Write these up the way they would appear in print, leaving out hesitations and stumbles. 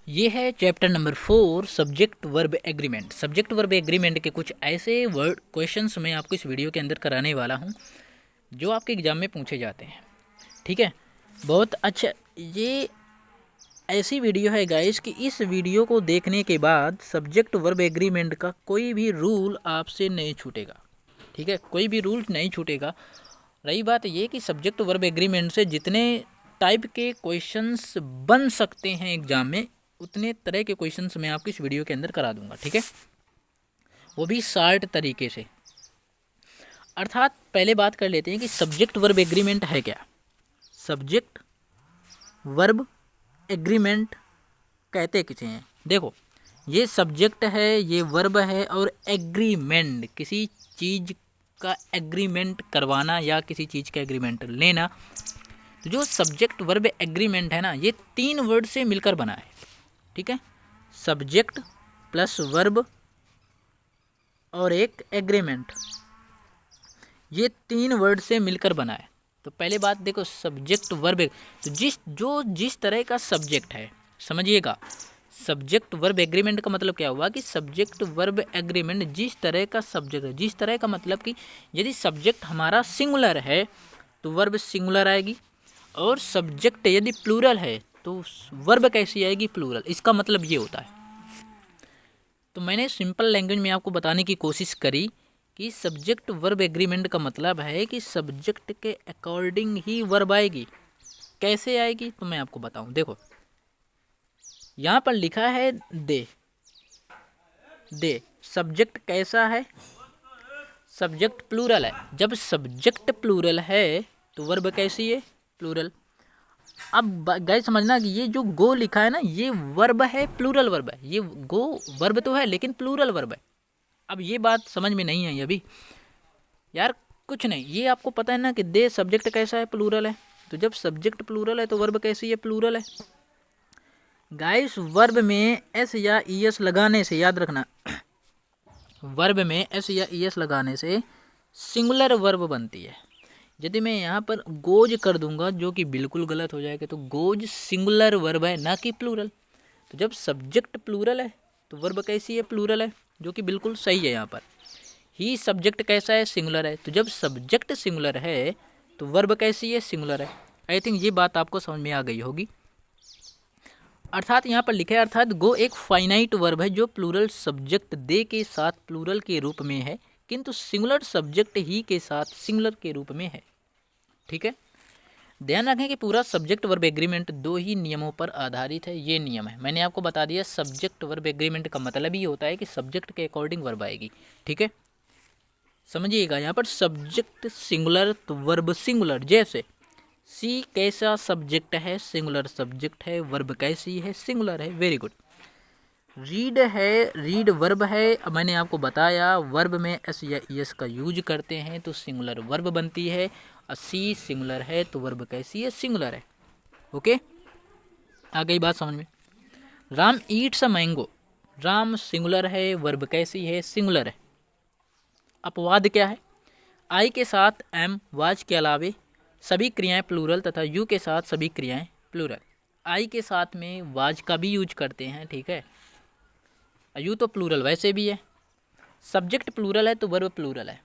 ये है chapter number 4 subject verb agreement. Subject verb agreement के कुछ ऐसे वर्ड क्वेश्चंस मैं आपको इस वीडियो के अंदर कराने वाला हूँ जो आपके एग्ज़ाम में पूछे जाते हैं। ठीक है, बहुत अच्छा। ये ऐसी वीडियो है गाइस कि इस वीडियो को देखने के बाद सब्जेक्ट वर्ब एग्रीमेंट का कोई भी रूल आपसे नहीं छूटेगा। ठीक है, कोई भी रूल नहीं छूटेगा। रही बात ये कि सब्जेक्ट वर्ब एग्रीमेंट से जितने टाइप के क्वेश्चंस बन सकते हैं एग्जाम में, उतने तरह के क्वेश्चंस मैं आपको इस वीडियो के अंदर करा दूंगा। ठीक है, वो भी शार्ट तरीके से। अर्थात पहले बात कर लेते हैं कि सब्जेक्ट वर्ब एग्रीमेंट है क्या। सब्जेक्ट वर्ब एग्रीमेंट कहते किसे हैं? देखो, ये सब्जेक्ट है, ये वर्ब है, और एग्रीमेंट किसी चीज़ का एग्रीमेंट करवाना या किसी चीज़ का एग्रीमेंट लेना। तो जो सब्जेक्ट वर्ब एग्रीमेंट है ना, ये 3 वर्ड से मिलकर बना है। ठीक है, सब्जेक्ट प्लस वर्ब और एक एग्रीमेंट, ये 3 वर्ड से मिलकर बना है। तो पहले बात देखो, सब्जेक्ट वर्ब, तो जिस तरह का सब्जेक्ट है, समझिएगा, सब्जेक्ट वर्ब एग्रीमेंट का मतलब क्या हुआ कि सब्जेक्ट वर्ब एग्रीमेंट जिस तरह का सब्जेक्ट है, जिस तरह का मतलब कि यदि सब्जेक्ट हमारा सिंगुलर है तो वर्ब सिंगुलर आएगी, और सब्जेक्ट यदि प्लूरल है तो वर्ब कैसी आएगी? प्लूरल। इसका मतलब ये होता है। तो मैंने सिंपल लैंग्वेज में आपको बताने की कोशिश करी कि सब्जेक्ट वर्ब एग्रीमेंट का मतलब है कि सब्जेक्ट के अकॉर्डिंग ही वर्ब आएगी। कैसे आएगी तो मैं आपको बताऊं। देखो, यहाँ पर लिखा है दे। दे सब्जेक्ट कैसा है? सब्जेक्ट प्लूरल है। जब सब्जेक्ट प्लूरल है तो वर्ब कैसी है? प्लूरल। अब गाइस समझना कि ये जो गो लिखा है ना, ये वर्ब है, प्लूरल वर्ब है। ये गो वर्ब तो है लेकिन प्लूरल वर्ब है। अब ये बात समझ में नहीं आई अभी यार? कुछ नहीं, ये आपको पता है ना कि दे सब्जेक्ट कैसा है? प्लूरल है। तो जब सब्जेक्ट प्लूरल है तो वर्ब कैसी है? प्लूरल है। गाइस वर्ब में एस या ई एस लगाने से, याद रखना, वर्ब में एस या ई एस लगाने से सिंगुलर वर्ब बनती है। यदि मैं यहाँ पर गोज कर दूंगा, जो कि बिल्कुल गलत हो जाएगा, तो गोज सिंगुलर वर्ब है, ना कि प्लूरल। तो जब सब्जेक्ट प्लूरल है तो वर्ब कैसी है? प्लूरल है, जो कि बिल्कुल सही है। यहाँ पर ही सब्जेक्ट कैसा है? सिंगुलर है। तो जब सब्जेक्ट सिंगुलर है तो वर्ब कैसी है? सिंगुलर है। आई थिंक ये बात आपको समझ में आ गई होगी। अर्थात यहाँ पर लिखा है, अर्थात गो एक फाइनाइट वर्ब है जो प्लूरल सब्जेक्ट दे के साथ प्लूरल के रूप में है, किंतु सिंगुलर सब्जेक्ट ही के साथ सिंगुलर के रूप में है। ठीक है, ध्यान रखें कि पूरा सब्जेक्ट वर्ब एग्रीमेंट 2 ही नियमों पर आधारित है। ये नियम है, मैंने आपको बता दिया। सब्जेक्ट वर्ब एग्रीमेंट का मतलब ही होता है कि सब्जेक्ट के अकॉर्डिंग वर्ब आएगी। ठीक है, समझिएगा। यहाँ पर सब्जेक्ट सिंगुलर तो वर्ब सिंगुलर। जैसे सी कैसा सब्जेक्ट है? सिंगुलर सब्जेक्ट है। वर्ब कैसी है? सिंगुलर है। Very good. रीड है, रीड वर्ब है। अब मैंने आपको बताया वर्ब में एस या ई एस का यूज करते हैं तो सिंगुलर वर्ब बनती है। सी सिंगुलर है तो वर्ब कैसी है? सिंगुलर है। ओके, आ गई बात समझ में? Ram Yeats a mango, Ram singular है, वर्ब कैसी है? सिंगुलर है। अपवाद क्या है? आई के साथ एम, वाज के अलावे सभी क्रियाएं प्लूरल तथा यू के साथ सभी क्रियाएं प्लूरल। आई के साथ में वाज का भी यूज करते हैं। ठीक है, यू तो प्लूरल वैसे भी है। सब्जेक्ट प्लूरल है तो वर्ब प्लूरल है।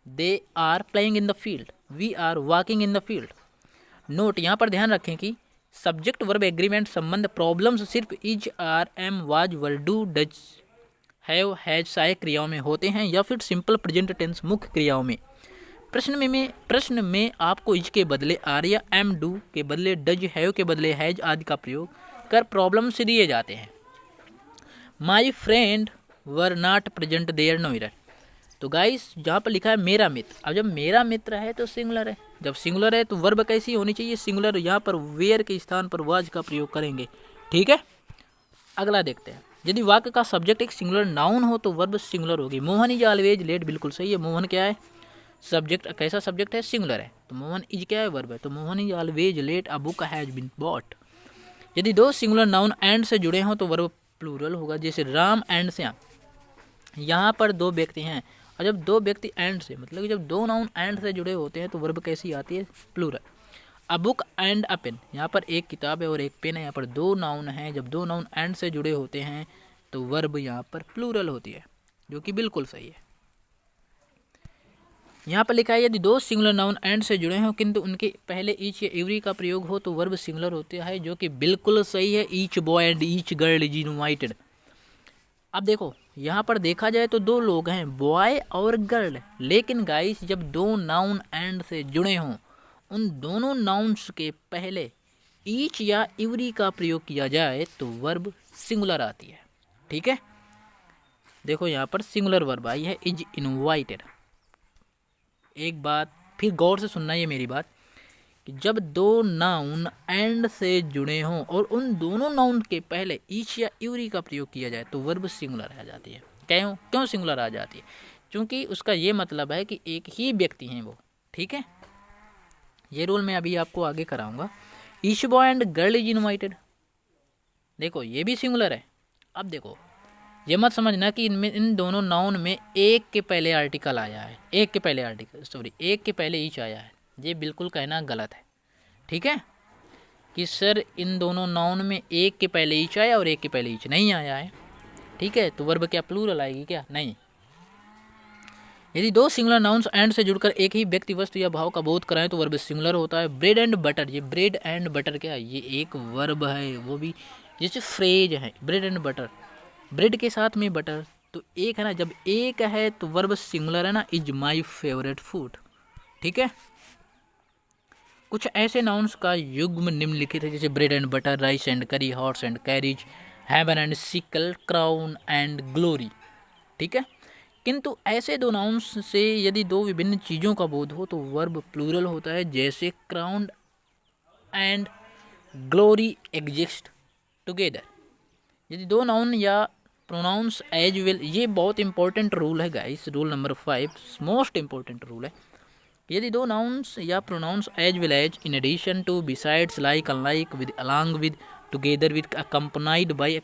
They are playing in the field, we are walking in the field. Note, यहाँ पर ध्यान रखें कि सब्जेक्ट वर्ब एग्रीमेंट संबंध प्रॉब्लम्स सिर्फ is, are, am, was, were, do, does, have, has सहायक क्रियाओं में होते हैं या फिर सिंपल प्रेजेंट टेंस मुख्य क्रियाओं में। प्रश्न में आपको इज के बदले आर या एम, डू के बदले डज, हैव के बदले हैज आदि का प्रयोग कर प्रॉब्लम से दिए जाते हैं। My friend were not present there नोइरर। तो गाइस जहाँ पर लिखा है मेरा मित्र, अब जब मेरा मित्र है तो सिंगुलर है। जब सिंगुलर है तो वर्ब कैसी होनी चाहिए? सिंगुलर। यहाँ पर वेयर के स्थान पर वाज का प्रयोग करेंगे। ठीक है, अगला देखते हैं। यदि वाक्य का सब्जेक्ट एक सिंगुलर नाउन हो तो वर्ब सिंगुलर होगी। मोहन इज ऑलवेज लेट, बिल्कुल सही है। मोहन क्या है? सब्जेक्ट। कैसा सब्जेक्ट है? सिंगुलर है। तो मोहन इज क्या है? वर्ब है। तो Mohan is always late, a book has been bought. यदि 2 सिंगुलर नाउन एंड से जुड़े हों तो वर्ब प्लूरल होगा। जैसे राम एंड श्याम, यहाँ पर 2 व्यक्ति हैं, और जब 2 व्यक्ति एंड से, मतलब कि जब 2 नाउन एंड से जुड़े होते हैं तो वर्ब कैसी आती है? Plural. A book and a pen, यहाँ पर एक किताब है और एक पेन है। यहाँ पर दो नाउन हैं, जब दो नाउन एंड से जुड़े होते हैं तो वर्ब यहाँ पर प्लूरल होती है, जो कि बिल्कुल सही है। यहाँ पर लिखा है यदि दो सिंगुलर नाउन एंड से जुड़े हों किंतु उनके पहले ईच या एवरी का प्रयोग हो तो वर्ब सिंगुलर होता है, जो कि बिल्कुल सही है। Each boy and each girl is invited. अब देखो यहाँ पर देखा जाए तो दो लोग हैं, बॉय और गर्ल, लेकिन गाइस जब दो नाउन एंड से जुड़े हों उन दोनों नाउन्स के पहले ईच या एवरी का प्रयोग किया जाए तो वर्ब सिंगुलर आती है। ठीक है, देखो यहाँ पर सिंगुलर वर्ब आई है, इज इनवाइटेड। एक बात फिर गौर से सुनना ये मेरी बात, कि जब दो नाउन एंड से जुड़े हों और उन दोनों नाउन के पहले ईच या एवरी का प्रयोग किया जाए तो वर्ब सिंगुलर आ जाती है। क्यों सिंगुलर आ जाती है? क्योंकि उसका ये मतलब है कि एक ही व्यक्ति हैं वो। ठीक है, ये रूल मैं अभी आपको आगे कराऊंगा। Each boy and girl is invited, देखो ये भी सिंगुलर है। अब देखो ये मत समझना कि इनमें इन दोनों नाउन में एक के पहले आर्टिकल आया है, एक के पहले ईच आया है, ये बिल्कुल कहना गलत है। ठीक है, कि सर इन दोनों नाउन में एक के पहले ईच आया और एक के पहले ईच नहीं आया है। ठीक है, तो वर्ब क्या प्लूरल आएगी क्या? नहीं। यदि दो सिंगुलर नाउन्स एंड से जुड़कर एक ही व्यक्ति वस्तु या भाव का बोध कराएं तो वर्ब सिंगुलर होता है। ब्रेड एंड बटर, ये ब्रेड एंड बटर क्या, ये एक वर्ब है, वो भी जैसे फ्रेज है, ब्रेड एंड बटर, ब्रेड के साथ में बटर, तो एक है ना, जब एक है तो वर्ब सिंगुलर है ना, इज माई फेवरेट फूड। ठीक है, कुछ ऐसे नाउन्स का युग्म निम्नलिखित है, जैसे bread and butter, rice and curry, horse and carriage, heaven and sickle, crown and glory. ठीक है, किंतु ऐसे दो नाउन्स से यदि दो विभिन्न चीज़ों का बोध हो तो वर्ब प्लूरल होता है, जैसे crown and glory exist together. यदि दो नाउन या प्रोनाउंस एज वेल, ये बहुत इंपॉर्टेंट रूल है guys, rule number 5 most important rule है। यदि दो नाउन्स या pronouns as well as, in addition to, besides, like, unlike, with, along with, together with, accompanied by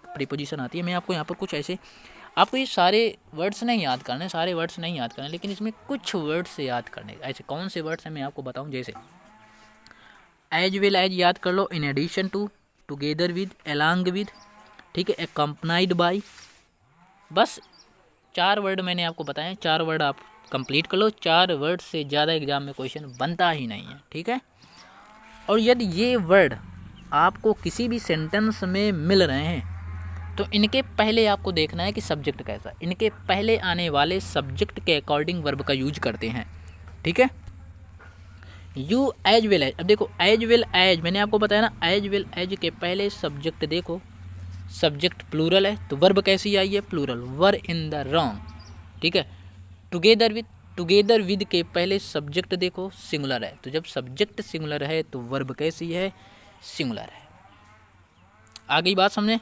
preposition आती है। मैं आपको यहाँ पर कुछ ऐसे, आपको ये सारे वर्ड्स नहीं याद करने, लेकिन इसमें कुछ वर्ड्स याद करने। ऐसे कौन से वर्ड्स हैं मैं आपको बताऊं, जैसे एज वेल एज याद कर लो, in addition to, together with, along with, ठीक है, अकम्पनाइड बाई। बस 4 वर्ड मैंने आपको बताए, 4 वर्ड आप कंप्लीट कर लो। 4 वर्ड से ज़्यादा एग्जाम में क्वेश्चन बनता ही नहीं है। ठीक है, और यदि ये वर्ड आपको किसी भी सेंटेंस में मिल रहे हैं तो इनके पहले आपको देखना है कि सब्जेक्ट कैसा, इनके पहले आने वाले सब्जेक्ट के अकॉर्डिंग वर्ब का यूज करते हैं। ठीक है, यू एज वेल एज, अब देखो एज वेल एज मैंने आपको बताया ना, एज वेल एज के पहले सब्जेक्ट देखो, सब्जेक्ट प्लूरल है तो वर्ब कैसी आई है, plural, were in the wrong. ठीक है, टुगेदर विद के पहले सब्जेक्ट देखो सिंगुलर है, तो जब सब्जेक्ट सिंगुलर है तो वर्ब कैसी है, सिंगुलर है। आ गई बात समझे?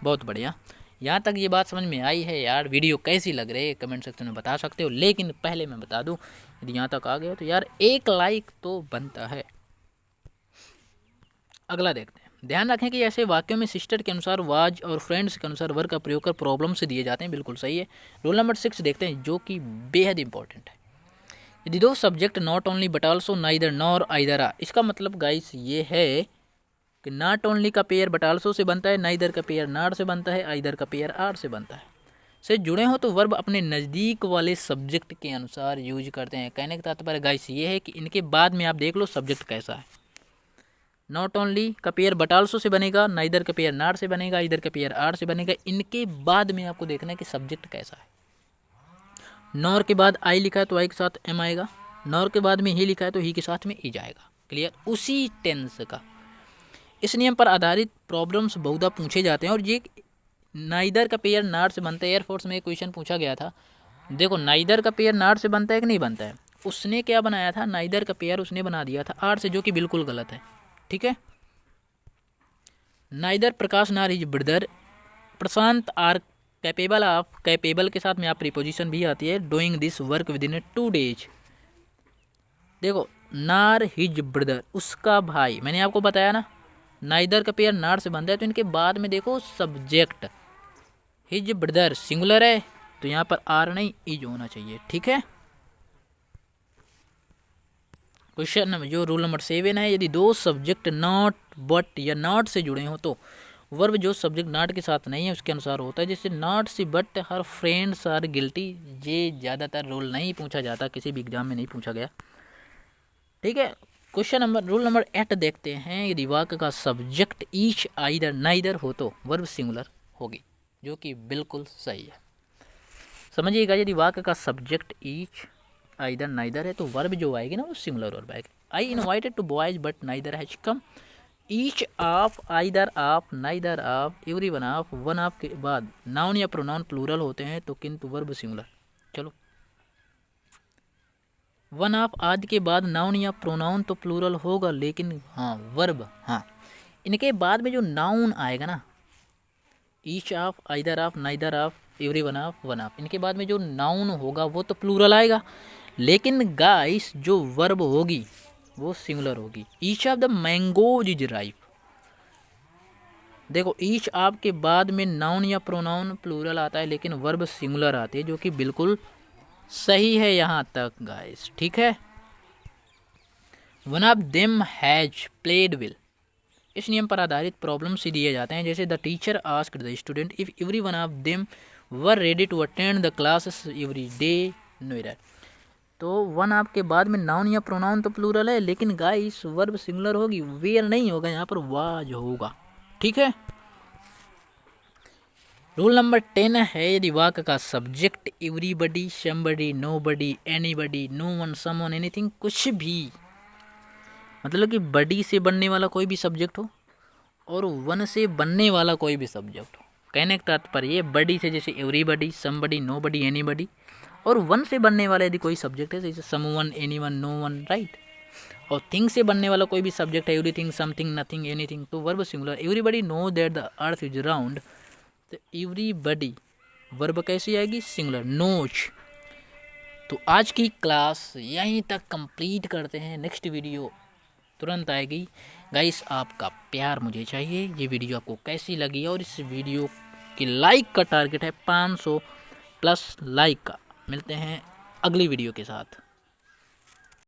बहुत बढ़िया, यहाँ तक ये बात समझ में आई है यार। वीडियो कैसी लग रही है कमेंट सेक्शन में बता सकते हो, लेकिन पहले मैं बता दूं यदि यहाँ तक आ गए तो यार एक लाइक तो बनता है। अगला देखते हैं। ध्यान रखें कि ऐसे वाक्यों में सिस्टर के अनुसार वाज और फ्रेंड्स के अनुसार वर्ग का प्रयोग कर प्रॉब्लम से दिए जाते हैं, बिल्कुल सही है। रूल नंबर 6 देखते हैं, जो कि बेहद इंपॉर्टेंट है। यदि दो subject not only but also neither nor either आ, इसका मतलब गाइस ये है कि नॉट ओनली का पेयर बट आल्सो से बनता है, नाइदर का पेयर नॉट से बनता है, आइदर का पेयर आर से बनता है, से जुड़े हो तो वर्ब अपने नज़दीक वाले सब्जेक्ट के अनुसार यूज करते हैं। कहने का तात्पर्य गाइस ये है कि इनके बाद में आप देख लो सब्जेक्ट कैसा है। नॉट ओनली का पेयर बट आल्सो से बनेगा, नाइदर का पेयर नॉट से बनेगा, इधर का पेयर आर से बनेगा। इनके बाद में आपको देखना है कि सब्जेक्ट कैसा है। नॉर के बाद आई लिखा है तो आई के साथ एम आएगा, नॉर के बाद में ही लिखा है तो ही के साथ में ई जाएगा। क्लियर, उसी टेंस का। इस नियम पर आधारित प्रॉब्लम्स बहुधा पूछे जाते हैं और ये नाइदर का पेयर नॉट से बनता है। एयरफोर्स में एक क्वेश्चन पूछा गया था, देखो नाइदर का पेयर नॉट से बनता है कि नहीं बनता है, उसने क्या बनाया था, नाइदर का पेयर उसने बना दिया था आर से, जो कि बिल्कुल गलत है। ठीक है, neither Prakash nor his brother, Prashant are capable of, capable के साथ में आप प्रीपोजिशन भी आती है, doing this work within 2 days. देखो नार हिज ब्रदर, उसका भाई, मैंने आपको बताया ना नाइदर का पेयर नॉट से बनता है, तो इनके बाद में देखो सब्जेक्ट, हिज ब्रदर सिंगुलर है तो यहाँ पर आर नहीं इज होना चाहिए। ठीक है, क्वेश्चन जो रूल नंबर 7 है, यदि दो सब्जेक्ट नॉट बट या नॉट से जुड़े हों तो वर्ब जो सब्जेक्ट नॉट के साथ नहीं है उसके अनुसार होता है। जैसे not she but her friends are guilty, ये ज़्यादातर रूल नहीं पूछा जाता, किसी भी एग्जाम में नहीं पूछा गया। ठीक है, क्वेश्चन नंबर रूल नंबर 8 देखते हैं। यदि वाक्य का सब्जेक्ट ईच आइदर नाइदर हो तो वर्ब सिंगुलर होगी, जो कि बिल्कुल सही है। समझिएगा, यदि वाक्य का सब्जेक्ट ईच आइदर नाइदर है तो वर्ब जो आएगी ना वो सिंगुलर वर्ब आएगी। I invited two boys but neither has come. Each of, either of, neither of, every one of, one of के बाद नाउन या प्रोनाउन प्लूरल होते हैं तो किंतु वर्ब सिंगुलर। चलो, वन ऑफ आदि के बाद नाउन या प्रोनाउन तो प्लूरल होगा, लेकिन हाँ वर्ब, हाँ इनके बाद में जो नाउन आएगा ना, each of, either of, neither of, every one of, one of, इनके बाद में जो नाउन होगा वो तो प्लूरल आएगा, लेकिन गाइस जो वर्ब होगी वो सिंगुलर होगी। Each of the mangoes is ripe. देखो, ईच ऑफ के बाद में नाउन या प्रोनाउन प्लूरल आता है लेकिन वर्ब सिंगुलर आते हैं, जो कि बिल्कुल सही है यहाँ तक गाइस। ठीक है, one of them has played well. इस नियम पर आधारित प्रॉब्लम्स दिए जाते हैं, जैसे the teacher asked the student if every one of them were ready to attend the classes every day, no error. तो वन ऑफ के बाद में नाउन या प्रोनाउन तो प्लूरल है, लेकिन गाइस वर्ब सिंगुलर होगी, वेयर नहीं होगा, यहाँ पर वाज होगा। ठीक है, रूल नंबर 10 है। यदि वाक्य का subject everybody, somebody, nobody, anybody, no one, someone, anything, कुछ भी, मतलब कि बडी से बनने वाला कोई भी सब्जेक्ट हो और वन से बनने वाला कोई भी सब्जेक्ट हो। कहने का तात्पर्य बडी से जैसे एवरीबडी, समबडी, नोबडी, एनीबडी, और वन से बनने वाला यदि कोई सब्जेक्ट है जैसे someone, anyone, no one, right. और थिंग से बनने वाला कोई भी सब्जेक्ट है, एवरीथिंग, समथिंग, नथिंग, एनीथिंग, तो verb singular. Everybody know that the earth is round, तो एवरीबडी वर्ब कैसी आएगी, सिंगुलर, नोज। तो आज की क्लास यहीं तक कंप्लीट करते हैं, नेक्स्ट वीडियो तुरंत आएगी। गाइस आपका प्यार मुझे चाहिए। ये वीडियो आपको कैसी लगी, और इस वीडियो की लाइक का टारगेट है 500 प्लस लाइक का। मिलते हैं अगली वीडियो के साथ।